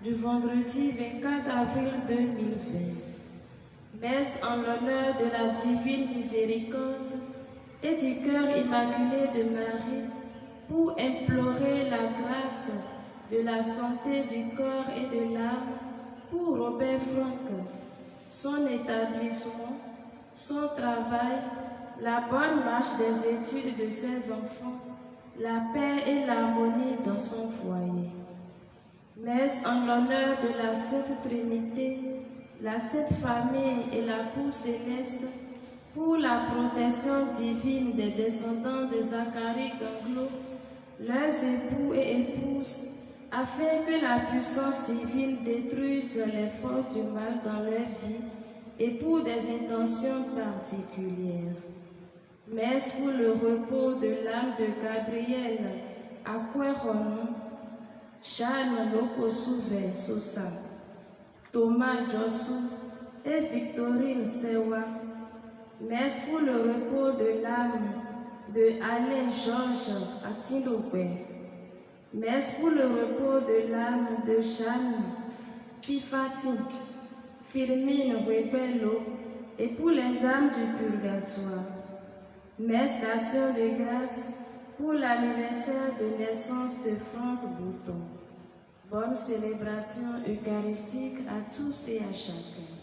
du vendredi 24 avril 2020. Messe en l'honneur de la divine miséricorde et du cœur immaculé de Marie pour implorer la grâce de la santé du corps et de l'âme pour Robert Frank, son établissement, son travail, la bonne marche des études de ses enfants, la paix et l'harmonie dans son foyer. Messe en l'honneur de la Sainte Trinité, la Sainte Famille et la Cour céleste pour la protection divine des descendants de Zacharie Ganglo, leurs époux et épouses, afin que la puissance divine détruise les forces du mal dans leur vie et pour des intentions particulières. Messe pour le repos de l'âme de Gabriel Akweronon, Jeanne Lokosouve Sosa, Thomas Jossou et Victorine Sewa. Messe pour le repos de l'âme de Alain Georges Atindope. Messe pour le repos de l'âme de Jeanne Pifati, Firmine Webello et pour les âmes du purgatoire. Messe d'action de grâce pour l'anniversaire de naissance de Franck Bouton. Bonne célébration eucharistique à tous et à chacun.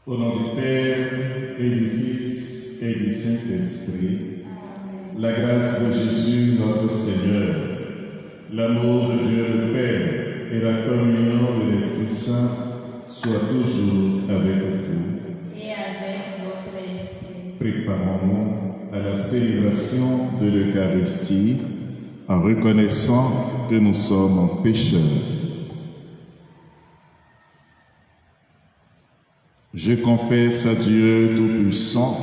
Au nom du Père et du Fils et du Saint-Esprit, la grâce de Jésus notre Seigneur, l'amour de Dieu le Père et la communion de l'Esprit Saint soient toujours avec vous. Et avec votre esprit. Préparons-nous à la célébration de l'Eucharistie en reconnaissant que nous sommes pécheurs. Je confesse à Dieu Tout-Puissant,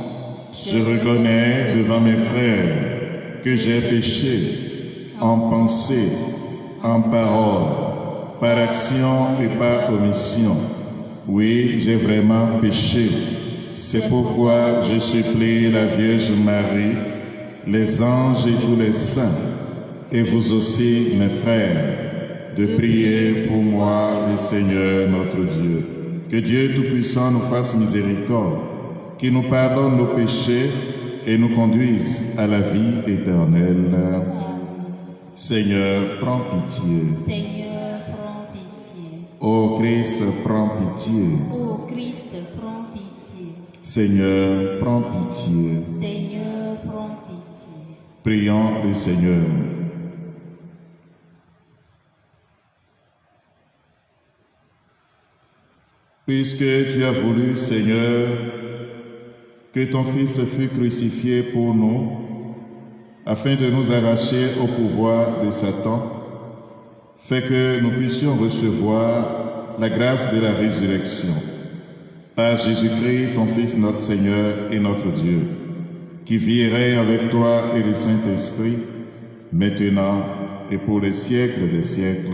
je reconnais devant mes frères que j'ai péché en pensée, en parole, par action et par omission. Oui, j'ai vraiment péché. C'est pourquoi je supplie la Vierge Marie, les anges et tous les saints, et vous aussi, mes frères, de prier pour moi, le Seigneur notre Dieu. Que Dieu Tout-Puissant nous fasse miséricorde, qu'il nous pardonne nos péchés et nous conduise à la vie éternelle. Seigneur, prends pitié. Seigneur, prends pitié. Ô Christ, prends pitié. Ô Christ, prends pitié. Seigneur, prends pitié. Seigneur, prends pitié. Prions le Seigneur. Puisque tu as voulu, Seigneur, que ton Fils fût crucifié pour nous, afin de nous arracher au pouvoir de Satan, fais que nous puissions recevoir la grâce de la résurrection. Par Jésus-Christ, ton Fils, notre Seigneur et notre Dieu, qui vit et règne avec toi et le Saint-Esprit, maintenant et pour les siècles des siècles.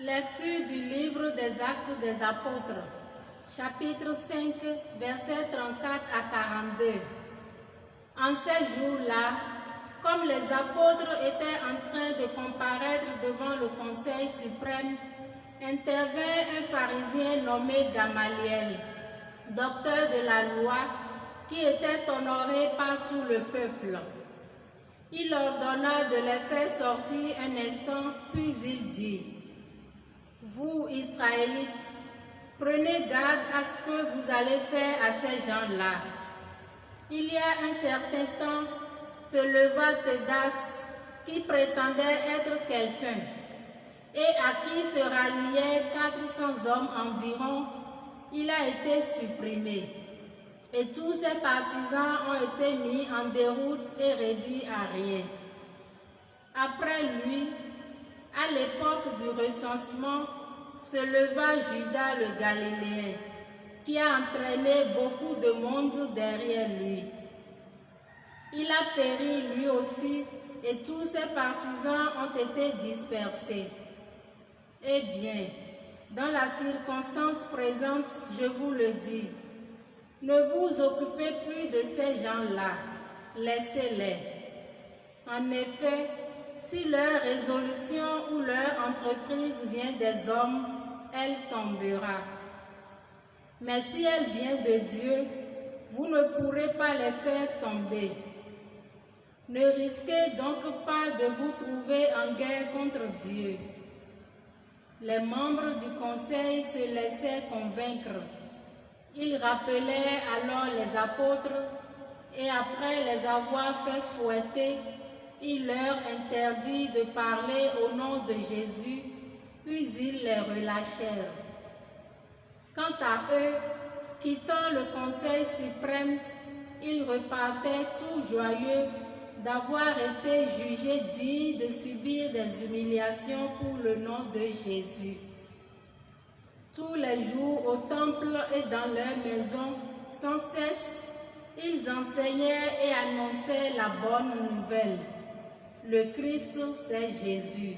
Lecture du livre des Actes des Apôtres, chapitre 5, versets 34 à 42. En ces jours-là, comme les apôtres étaient en train de comparaître devant le Conseil suprême, intervint un pharisien nommé Gamaliel, docteur de la loi, qui était honoré par tout le peuple. Il ordonna de les faire sortir un instant, puis il dit: Vous, Israélites, prenez garde à ce que vous allez faire à ces gens-là. Il y a un certain temps, se leva Theudas, qui prétendait être quelqu'un, et à qui se ralliaient 400 hommes environ. Il a été supprimé, et tous ses partisans ont été mis en déroute et réduits à rien. Après lui, à l'époque du recensement, se leva Judas le Galiléen, qui a entraîné beaucoup de monde derrière lui. Il a péri lui aussi, et tous ses partisans ont été dispersés. Eh bien, dans la circonstance présente, je vous le dis, ne vous occupez plus de ces gens-là, laissez-les. En effet, si leur résolution ou leur entreprise vient des hommes, elle tombera. Mais si elle vient de Dieu, vous ne pourrez pas les faire tomber. Ne risquez donc pas de vous trouver en guerre contre Dieu. Les membres du conseil se laissaient convaincre. Ils rappelaient alors les apôtres et après les avoir fait fouetter, il leur interdit de parler au nom de Jésus, puis ils les relâchèrent. Quant à eux, quittant le Conseil suprême, ils repartaient tout joyeux d'avoir été jugés dignes de subir des humiliations pour le nom de Jésus. Tous les jours au temple et dans leur maison, sans cesse, ils enseignaient et annonçaient la bonne nouvelle. Le Christ, c'est Jésus.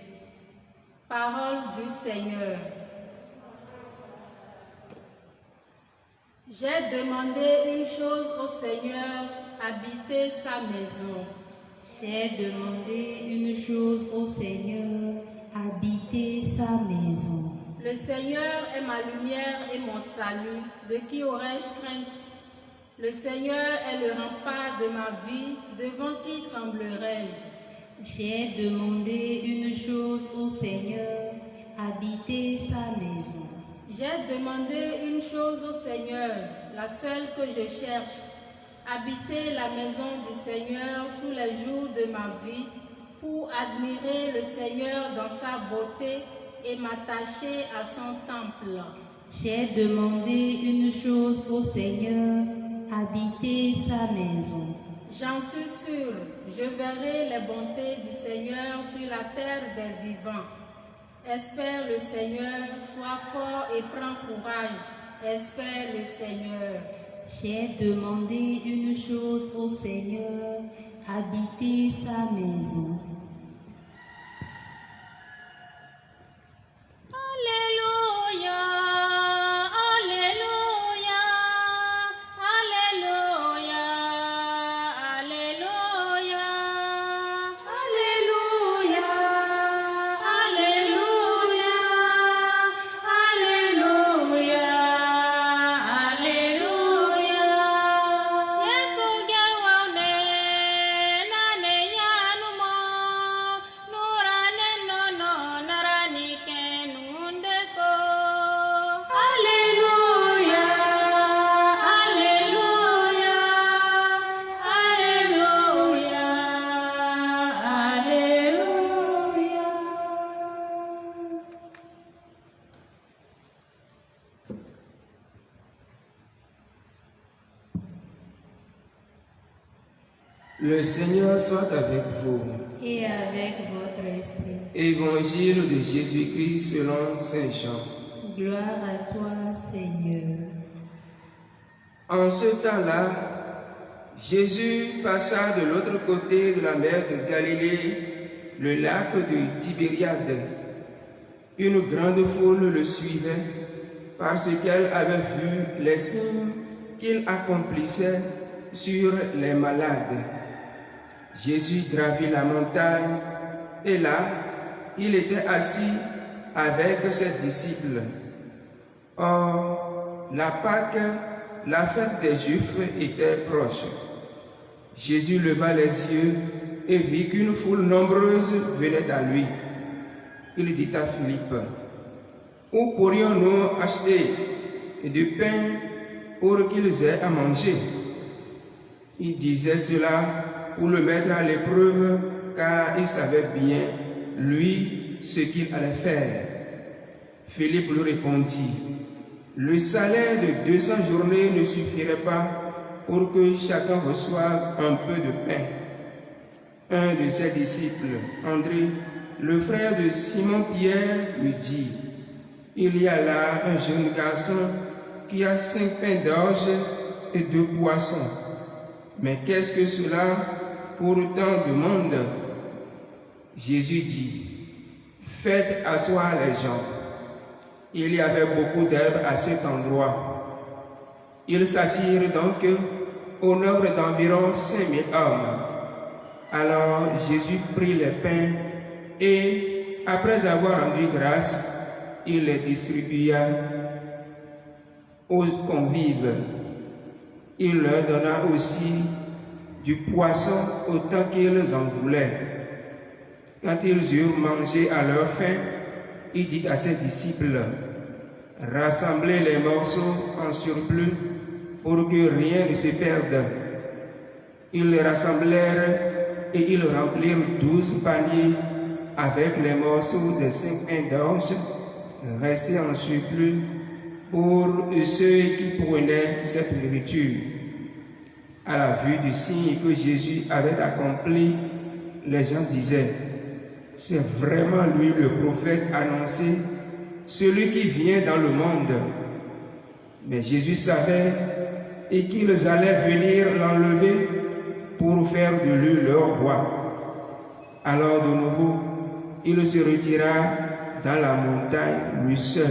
Parole du Seigneur. J'ai demandé une chose au Seigneur, habiter sa maison. J'ai demandé une chose au Seigneur, habiter sa maison. Le Seigneur est ma lumière et mon salut, de qui aurais-je crainte? Le Seigneur est le rempart de ma vie, devant qui tremblerai-je? J'ai demandé une chose au Seigneur, habiter sa maison. J'ai demandé une chose au Seigneur, la seule que je cherche, habiter la maison du Seigneur tous les jours de ma vie, pour admirer le Seigneur dans sa beauté et m'attacher à son temple. J'ai demandé une chose au Seigneur, habiter sa maison. J'en suis sûre, je verrai les bontés du Seigneur sur la terre des vivants. Espère le Seigneur, sois fort et prends courage. Espère le Seigneur. J'ai demandé une chose au Seigneur, habiter sa maison. Le Seigneur soit avec vous. Et avec votre esprit. Évangile de Jésus-Christ selon Saint Jean. Gloire à toi, Seigneur. En ce temps-là, Jésus passa de l'autre côté de la mer de Galilée, le lac de Tibériade. Une grande foule le suivait parce qu'elle avait vu les signes qu'il accomplissait sur les malades. Jésus gravit la montagne et là, il était assis avec ses disciples. Or, la Pâque, la fête des Juifs, était proche. Jésus leva les yeux et vit qu'une foule nombreuse venait à lui. Il dit à Philippe, « Où pourrions-nous acheter du pain pour qu'ils aient à manger ?» Il disait cela pour le mettre à l'épreuve, car il savait bien, lui, ce qu'il allait faire. Philippe lui répondit, « Le salaire de 200 journées ne suffirait pas pour que chacun reçoive un peu de pain. » Un de ses disciples, André, le frère de Simon-Pierre, lui dit, « Il y a là un jeune garçon qui a 5 pains d'orge et 2 poissons. Mais qu'est-ce que cela pour tant de monde ?» Jésus dit, « Faites asseoir les gens. » Il y avait beaucoup d'herbes à cet endroit. Ils s'assirent donc au nombre d'environ 5000 hommes. Alors Jésus prit les pains et, après avoir rendu grâce, il les distribua aux convives. Il leur donna aussi du poisson autant qu'ils en voulaient. Quand ils eurent mangé à leur faim, il dit à ses disciples, « Rassemblez les morceaux en surplus pour que rien ne se perde. » Ils les rassemblèrent et ils remplirent 12 paniers avec les morceaux des 5 pains d'orge restés en surplus pour ceux qui prenaient cette nourriture. À la vue du signe que Jésus avait accompli, les gens disaient, « C'est vraiment lui le prophète annoncé, celui qui vient dans le monde. » Mais Jésus savait et qu'ils allaient venir l'enlever pour faire de lui leur roi. Alors de nouveau, il se retira dans la montagne lui seul.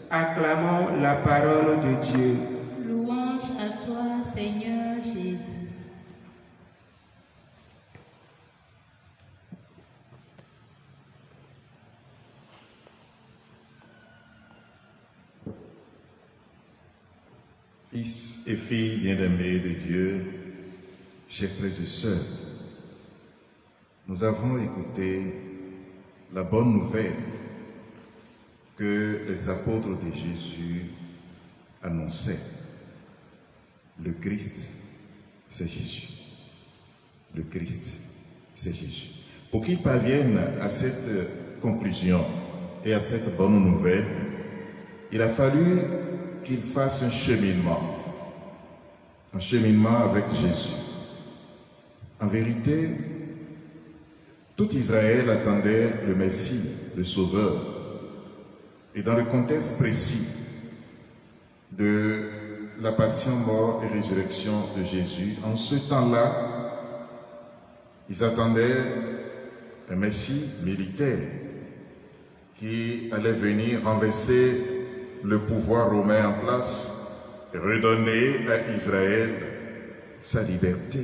Acclamons la parole de Dieu. Louange à toi, Seigneur Jésus. Fils et filles bien-aimés de Dieu, chers frères et sœurs, nous avons écouté la bonne nouvelle que les apôtres de Jésus annonçaient. Le Christ, c'est Jésus. Le Christ, c'est Jésus. Pour qu'ils parviennent à cette conclusion et à cette bonne nouvelle, il a fallu qu'ils fassent un cheminement avec Jésus. En vérité, tout Israël attendait le Messie, le Sauveur. Et dans le contexte précis de la passion, mort et résurrection de Jésus, en ce temps-là, ils attendaient un Messie militaire qui allait venir renverser le pouvoir romain en place et redonner à Israël sa liberté.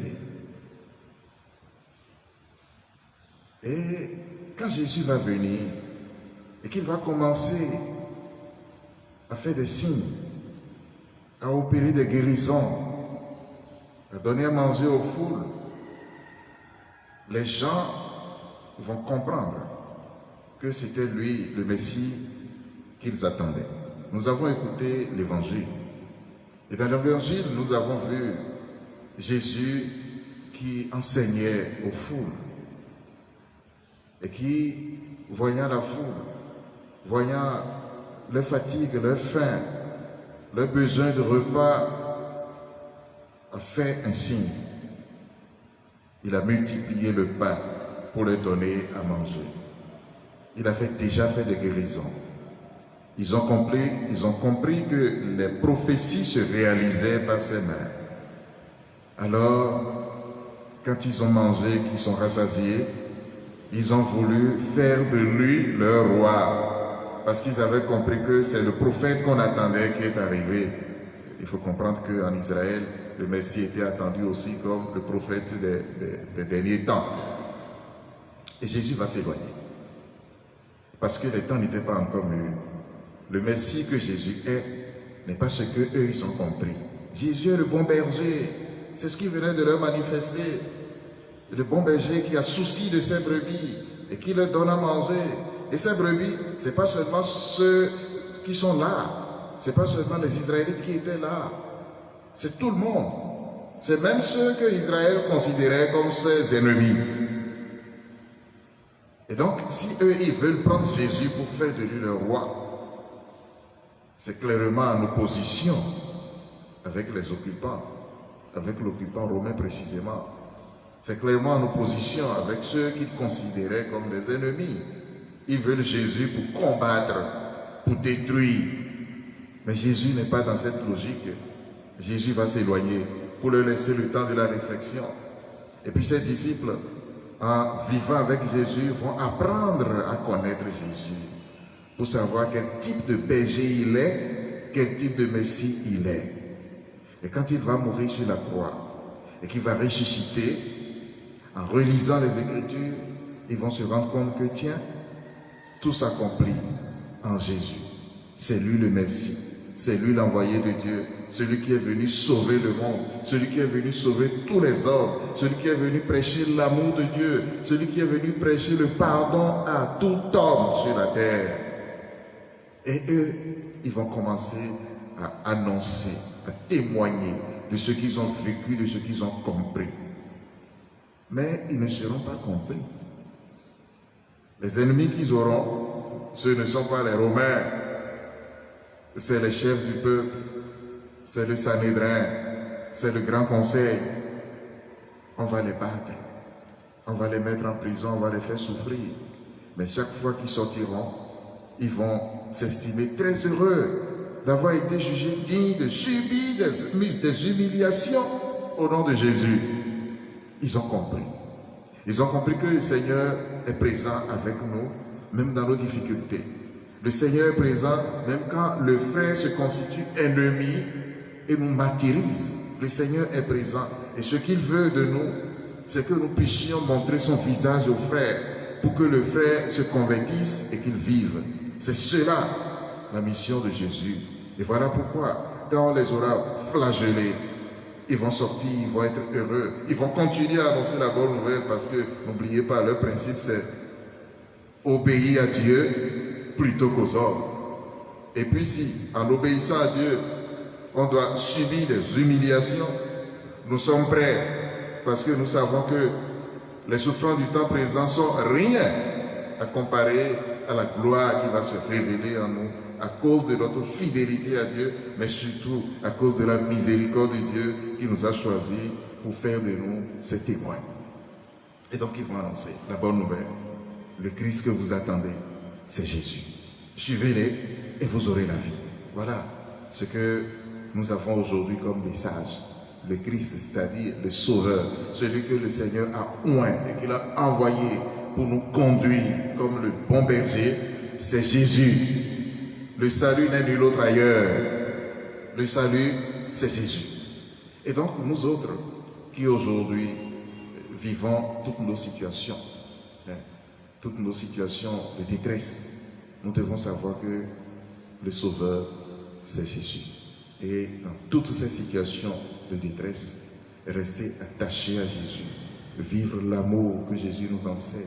Et quand Jésus va venir et qu'il va commencer à faire des signes, à opérer des guérisons, à donner à manger aux foules, les gens vont comprendre que c'était lui, le Messie, qu'ils attendaient. Nous avons écouté l'Évangile. Et dans l'Évangile, nous avons vu Jésus qui enseignait aux foules et qui, voyant la foule, voyant leur fatigue, leur faim, leur besoin de repas, a fait un signe. Il a multiplié le pain pour leur donner à manger. Il a déjà fait des guérisons. Ils ont compris que les prophéties se réalisaient par ses mains. Alors, quand ils ont mangé, qu'ils sont rassasiés, ils ont voulu faire de lui leur roi. parce qu'ils avaient compris que c'est le prophète qu'on attendait qui est arrivé. Il faut comprendre qu'en Israël, le Messie était attendu aussi comme le prophète des derniers temps. Et Jésus va s'éloigner. Parce que les temps n'étaient pas encore mûrs. Le Messie que Jésus est n'est pas ce qu'eux, ils ont compris. Jésus est le bon berger. C'est ce qui venait de leur manifester. Le bon berger qui a souci de ses brebis et qui leur donne à manger. Et ces brebis, ce n'est pas seulement ceux qui sont là. Ce n'est pas seulement les Israélites qui étaient là. C'est tout le monde. C'est même ceux que Israël considérait comme ses ennemis. Et donc, si eux, ils veulent prendre Jésus pour faire de lui leur roi, c'est clairement en opposition avec les occupants, avec l'occupant romain précisément. C'est clairement en opposition avec ceux qu'ils considéraient comme des ennemis. Ils veulent Jésus pour combattre, pour détruire. Mais Jésus n'est pas dans cette logique. Jésus va s'éloigner pour leur laisser le temps de la réflexion. Et puis ses disciples, en vivant avec Jésus, vont apprendre à connaître Jésus pour savoir quel type de berger il est, quel type de Messie il est. Et quand il va mourir sur la croix et qu'il va ressusciter, en relisant les Écritures, ils vont se rendre compte que tiens, tout s'accomplit en Jésus. C'est lui le Messie, c'est lui l'envoyé de Dieu, celui qui est venu sauver le monde, celui qui est venu sauver tous les hommes, celui qui est venu prêcher l'amour de Dieu, celui qui est venu prêcher le pardon à tout homme sur la terre. Et eux, ils vont commencer à annoncer, à témoigner de ce qu'ils ont vécu, de ce qu'ils ont compris. Mais ils ne seront pas compris. Les ennemis qu'ils auront, ce ne sont pas les Romains, c'est les chefs du peuple, c'est le Sanhédrin, c'est le grand conseil. On va les battre, on va les mettre en prison, on va les faire souffrir. Mais chaque fois qu'ils sortiront, ils vont s'estimer très heureux d'avoir été jugés dignes de subir des humiliations au nom de Jésus. Ils ont compris. Ils ont compris que le Seigneur est présent avec nous, même dans nos difficultés. Le Seigneur est présent même quand le frère se constitue ennemi et nous martyrise. Le Seigneur est présent. Et ce qu'il veut de nous, c'est que nous puissions montrer son visage au frère pour que le frère se convertisse et qu'il vive. C'est cela la mission de Jésus. Et voilà pourquoi, quand on les aura flagellés, ils vont sortir, ils vont être heureux. Ils vont continuer à annoncer la bonne nouvelle parce que, n'oubliez pas, leur principe c'est obéir à Dieu plutôt qu'aux hommes. Et puis si, en obéissant à Dieu, on doit subir des humiliations, nous sommes prêts parce que nous savons que les souffrances du temps présent sont rien à comparer à la gloire qui va se révéler en nous à cause de notre fidélité à Dieu, mais surtout à cause de la miséricorde de Dieu qui nous a choisis pour faire de nous ses témoins. Et donc ils vont annoncer la bonne nouvelle. Le Christ que vous attendez, c'est Jésus. Suivez-les et vous aurez la vie. Voilà ce que nous avons aujourd'hui comme message. Le Christ, c'est-à-dire le Sauveur, celui que le Seigneur a oint et qu'il a envoyé pour nous conduire comme le bon berger, c'est Jésus. Le salut n'est nul autre ailleurs. Le salut, c'est Jésus. Et donc, nous autres, qui aujourd'hui vivons toutes nos situations de détresse, nous devons savoir que le Sauveur, c'est Jésus. Et dans toutes ces situations de détresse, rester attaché à Jésus, vivre l'amour que Jésus nous enseigne,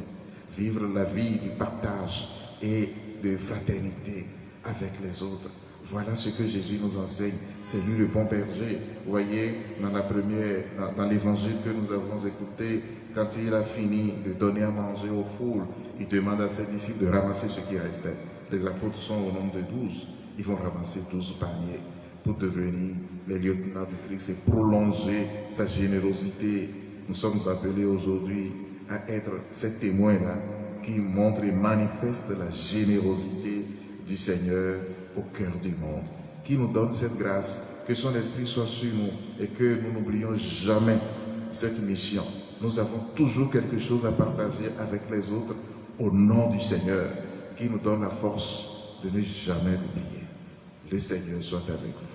vivre la vie du partage et de fraternité avec les autres. Voilà ce que Jésus nous enseigne. C'est lui le bon berger. Vous voyez, dans l'évangile que nous avons écouté, quand il a fini de donner à manger aux foules, il demande à ses disciples de ramasser ce qui restait. Les apôtres sont au nombre de 12. Ils vont ramasser 12 paniers pour devenir les lieutenants du Christ et prolonger sa générosité. Nous sommes appelés aujourd'hui à être ces témoins-là qui montrent et manifestent la générosité du Seigneur au cœur du monde, qui nous donne cette grâce, que son esprit soit sur nous et que nous n'oublions jamais cette mission. Nous avons toujours quelque chose à partager avec les autres au nom du Seigneur, qui nous donne la force de ne jamais l'oublier. Le Seigneur soit avec vous.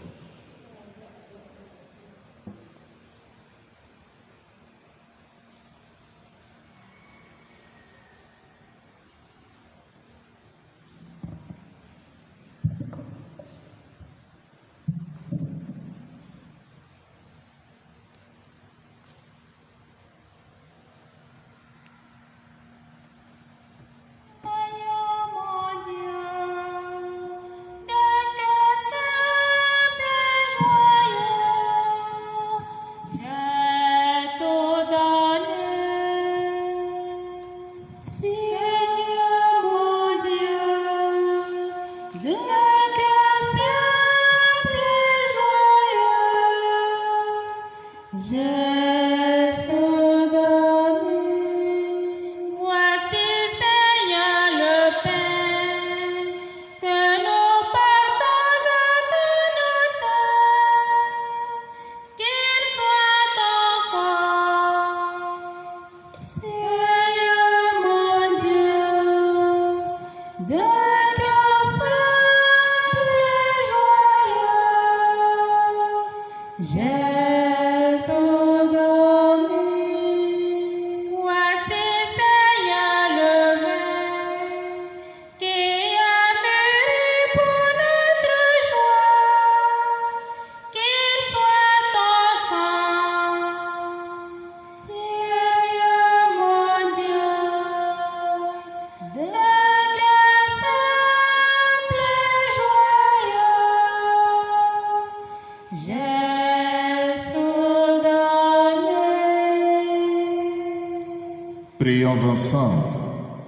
Prions ensemble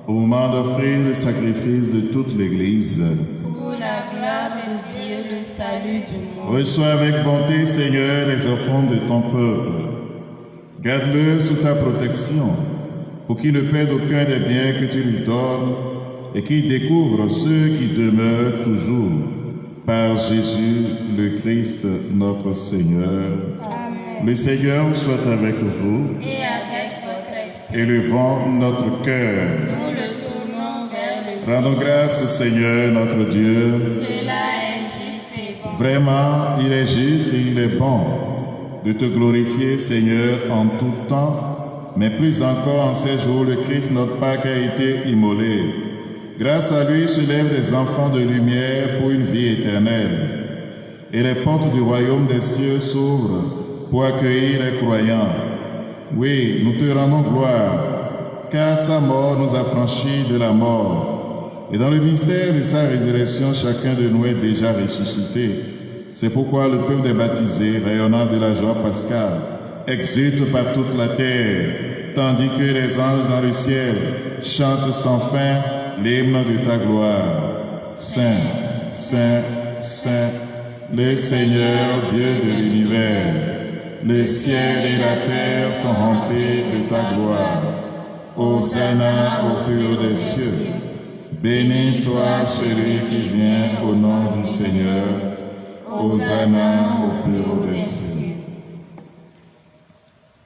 au moment d'offrir le sacrifice de toute l'Église. Pour la gloire de Dieu, le salut du monde. Reçois avec bonté, Seigneur, les offrandes de ton peuple. Garde-le sous ta protection, pour qu'il ne perde aucun des biens que tu lui donnes et qu'il découvre ceux qui demeurent toujours. Par Jésus, le Christ, notre Seigneur. Amen. Le Seigneur soit avec vous. Et avec votre esprit, Élevons notre cœur. nous le tournons vers le ciel. Rendons grâce, Seigneur, notre Dieu. Cela est juste et bon. Vraiment, il est juste et il est bon de te glorifier, Seigneur, en tout temps, mais plus encore en ces jours, le Christ, notre Pâque, a été immolé. Grâce à lui se lèvent des enfants de lumière pour une vie éternelle. Et les portes du royaume des cieux s'ouvrent pour accueillir les croyants. Oui, nous te rendons gloire, car sa mort nous a franchis de la mort. Et dans le mystère de sa résurrection, chacun de nous est déjà ressuscité. C'est pourquoi le peuple des baptisés, rayonnant de la joie pascale, exulte par toute la terre, tandis que les anges dans le ciel chantent sans fin l'hymne de ta gloire. Saint, Saint, Saint, le Seigneur Dieu de l'univers. Les ciels et la terre sont remplis de ta gloire. Hosanna au plus haut des cieux. Béni soit celui qui vient au nom du Seigneur. Hosanna au plus haut des cieux.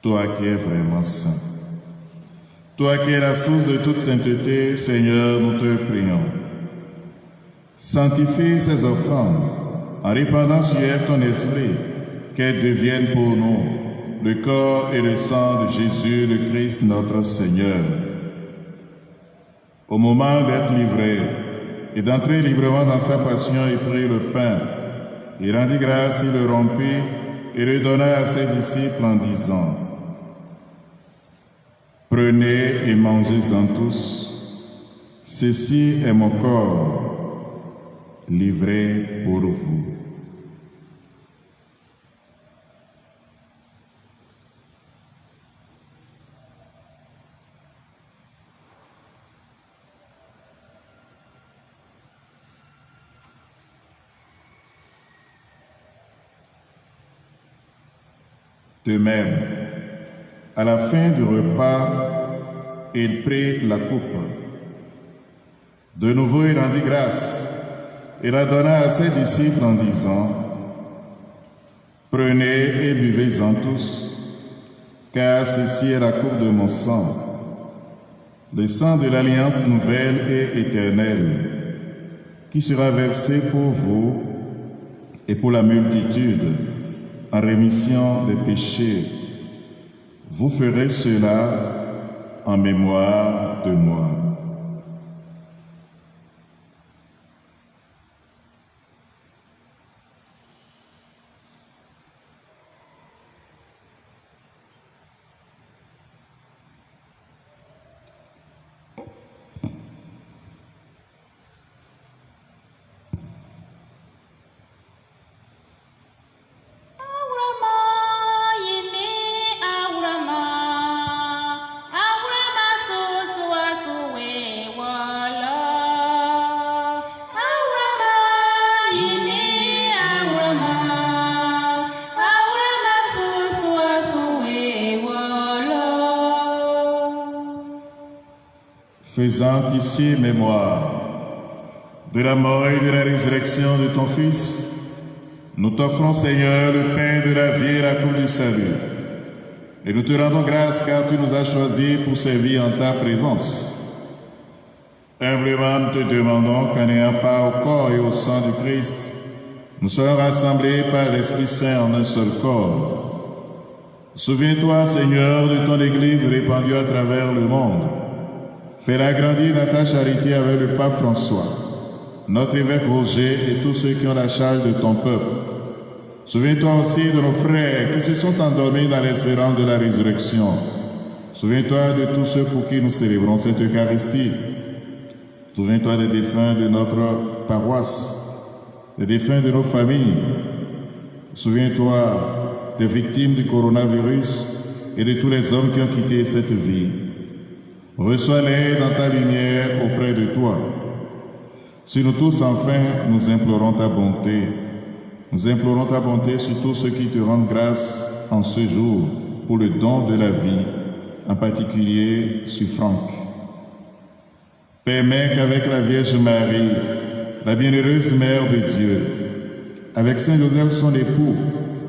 Toi qui es vraiment saint, toi qui es la source de toute sainteté, Seigneur, nous te prions. Sanctifie ces offrandes en répandant sur elles ton esprit, qu'elles deviennent pour nous le corps et le sang de Jésus, le Christ, notre Seigneur. Au moment d'être livré et d'entrer librement dans sa passion, il prit le pain. Il rendit grâce, il le rompit et le donna à ses disciples en disant: Prenez et mangez-en tous. Ceci est mon corps, livré pour vous. De même, à la fin du repas, il prit la coupe. De nouveau, il rendit grâce et la donna à ses disciples en disant: Prenez et buvez-en tous, car ceci est la coupe de mon sang, le sang de l'alliance nouvelle et éternelle, qui sera versé pour vous et pour la multitude en rémission des péchés. Vous ferez cela en mémoire de moi. Faisant ici mémoire de la mort et de la résurrection de ton Fils, nous t'offrons, Seigneur, le pain de la vie et la coupe du salut. Et nous te rendons grâce car tu nous as choisis pour servir en ta présence. Humblement, nous te demandons qu'en ayant part au corps et au sang du Christ, nous soyons rassemblés par l'Esprit Saint en un seul corps. Souviens-toi, Seigneur, de ton Église répandue à travers le monde. Fais-la grandir dans ta charité avec le pape François, notre évêque Roger et tous ceux qui ont la charge de ton peuple. Souviens-toi aussi de nos frères qui se sont endormis dans l'espérance de la résurrection. Souviens-toi de tous ceux pour qui nous célébrons cette Eucharistie. Souviens-toi des défunts de notre paroisse, des défunts de nos familles. Souviens-toi des victimes du coronavirus et de tous les hommes qui ont quitté cette vie. Reçois-les dans ta lumière auprès de toi. Sur nous tous, enfin, nous implorons ta bonté. Nous implorons ta bonté sur tous ceux qui te rendent grâce en ce jour pour le don de la vie, en particulier sur Franck. Permets qu'avec la Vierge Marie, la bienheureuse Mère de Dieu, avec Saint Joseph son époux,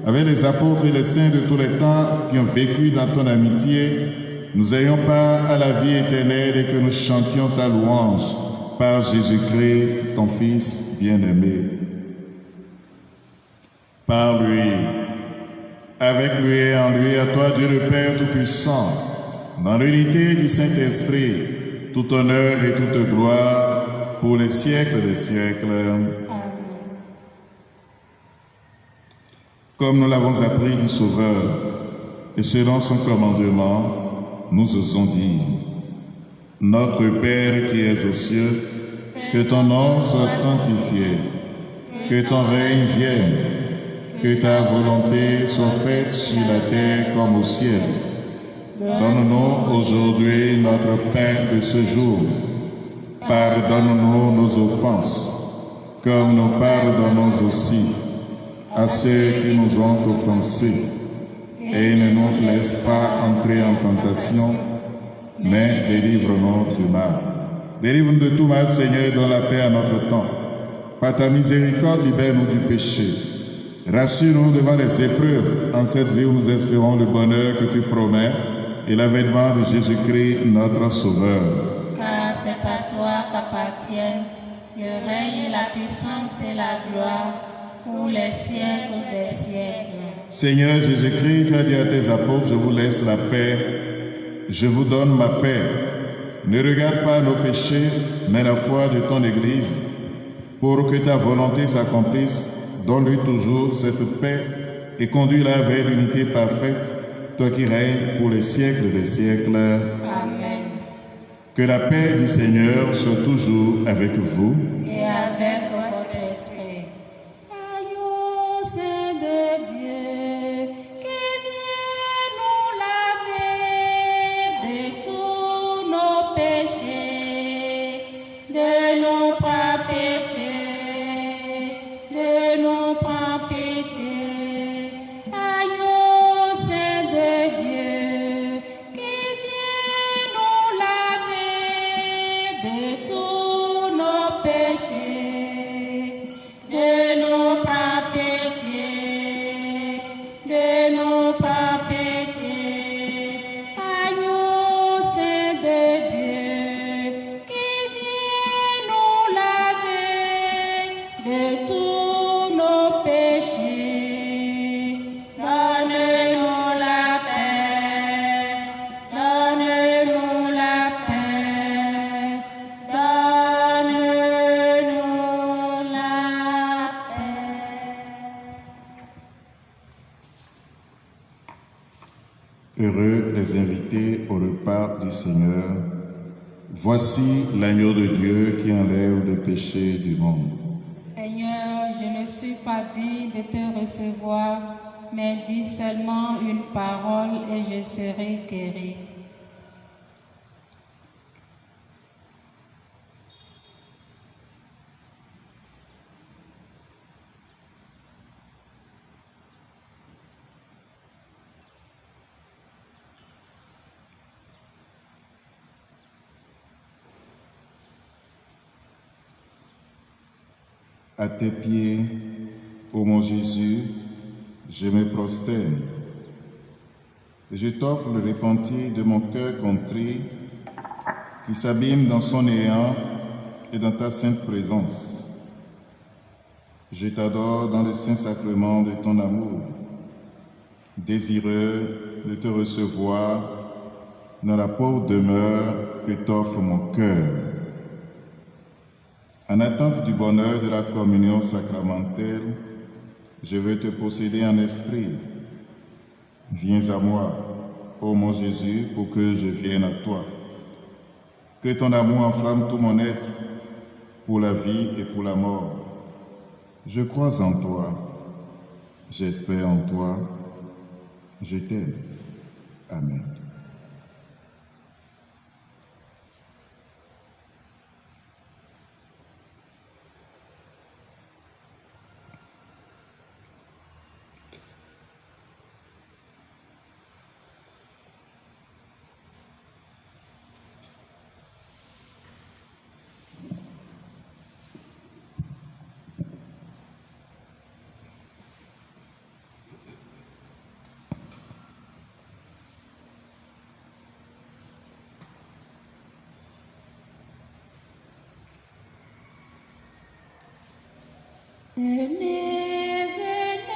avec les apôtres et les saints de tous les temps qui ont vécu dans ton amitié, nous ayons part à la vie éternelle et que nous chantions ta louange par Jésus-Christ, ton Fils bien-aimé. Par lui, avec lui et en lui, à toi Dieu le Père Tout-Puissant, dans l'unité du Saint-Esprit, tout honneur et toute gloire pour les siècles des siècles. Amen. Comme nous l'avons appris du Sauveur, et selon son commandement, nous osons dire: Notre Père qui es aux cieux, que ton nom soit sanctifié, que ton règne vienne, que ta volonté soit faite sur la terre comme au ciel. Donne-nous aujourd'hui notre pain de ce jour. Pardonne-nous nos offenses, comme nous pardonnons aussi à ceux qui nous ont offensés. Et ne nous laisse pas entrer en tentation, mais délivre-nous du mal. Délivre-nous de tout mal, Seigneur, donne la paix à notre temps. Par ta miséricorde, libère-nous du péché. Rassure-nous devant les épreuves en cette vie où nous espérons le bonheur que tu promets et l'avènement de Jésus-Christ, notre Sauveur. Car c'est à toi qu'appartiennent le règne, la puissance et la gloire pour les siècles des siècles. Seigneur Jésus-Christ, tu as dit à tes apôtres: je vous laisse la paix, je vous donne ma paix. Ne regarde pas nos péchés, mais la foi de ton Église. Pour que ta volonté s'accomplisse, donne-lui toujours cette paix et conduis-la vers l'unité parfaite, toi qui règnes pour les siècles des siècles. Amen. Que la paix du Seigneur soit toujours avec vous. Et avec votre esprit. Agneau Saint de Dieu, qui vient nous laver de tous nos péchés, de nous prendre pitié, de nous prendre pitié. Agneau Saint de Dieu, qui vient nous laver de tous nos péchés. heureux les invités au repas du Seigneur. Voici l'agneau de Dieu qui enlève le péché du monde. Seigneur, je ne suis pas digne de te recevoir, mais dis seulement une parole et je serai guéri. À tes pieds, ô mon Jésus, je me prosterne. Et je t'offre le repentir de mon cœur contrit qui s'abîme dans son néant et dans ta sainte présence. Je t'adore dans le saint sacrement de ton amour, désireux de te recevoir dans la pauvre demeure que t'offre mon cœur. En attente du bonheur de la communion sacramentelle, je veux te posséder en esprit. Viens à moi, ô mon Jésus, pour que je vienne à toi. Que ton amour enflamme tout mon être, pour la vie et pour la mort. Je crois en toi, j'espère en toi, je t'aime. Amen. Venez, venez,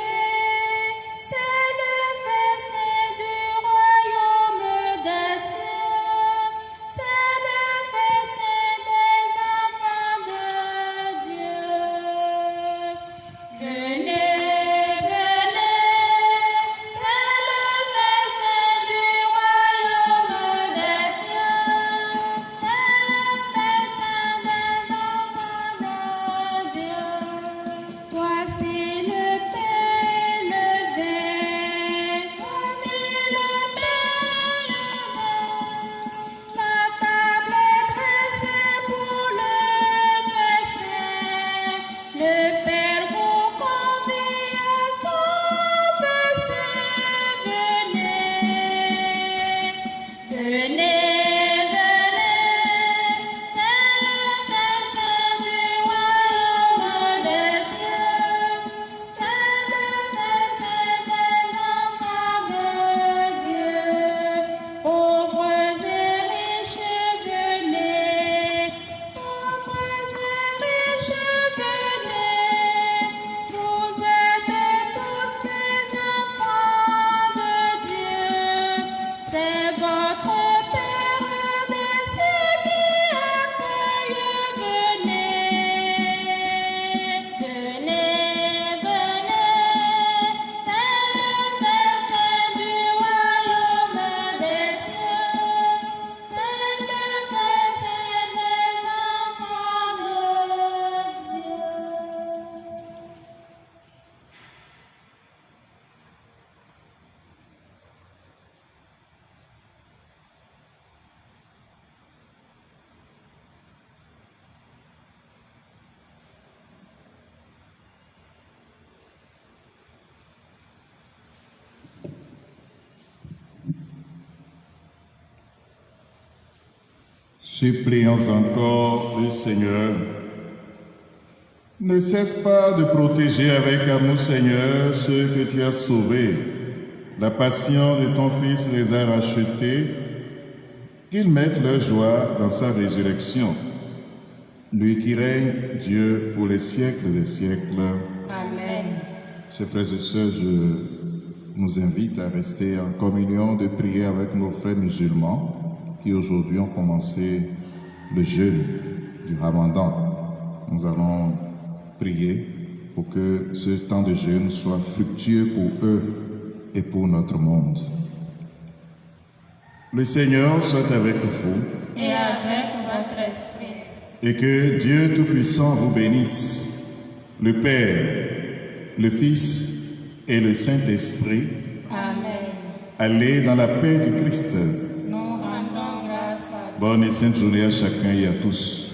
c'est le festin du royaume des cieux, c'est le festin des enfants de Dieu. Venez, venez, c'est le festin du royaume des cieux, c'est le festin des enfants de Dieu. Voici le pain, le vin, voici le pain, le vin. La table est dressée pour le festin. Le Père vous convie à son festin. Venez, venez, venez, c'est le festin du royaume des cieux, c'est le festin des enfants de Dieu. Pauvres et riches, venez, pauvres et riches, venez, vous êtes tous des enfants de Dieu. C'est votre Père des cieux qui accueille. Venez, venez, venez, c'est le festin du royaume des cieux, c'est le festin des enfants de Dieu. Supplions encore le Seigneur. Ne cesse pas de protéger avec amour, Seigneur, ceux que tu as sauvés. La passion de ton Fils les a rachetés, qu'ils mettent leur joie dans sa résurrection. Lui qui règne, Dieu, pour les siècles des siècles. Amen. Chers frères et sœurs, je nous invite à rester en communion, de prier avec nos frères musulmans qui aujourd'hui ont commencé le jeûne du Ramadan. Nous allons prier pour que ce temps de jeûne soit fructueux pour eux et pour notre monde. Le Seigneur soit avec vous et avec votre esprit. et que Dieu Tout-Puissant vous bénisse, le Père, le Fils et le Saint-Esprit. Amen. Allez dans la paix du Christ. Nous rendons grâce à Dieu. Bonne et sainte journée à chacun et à tous.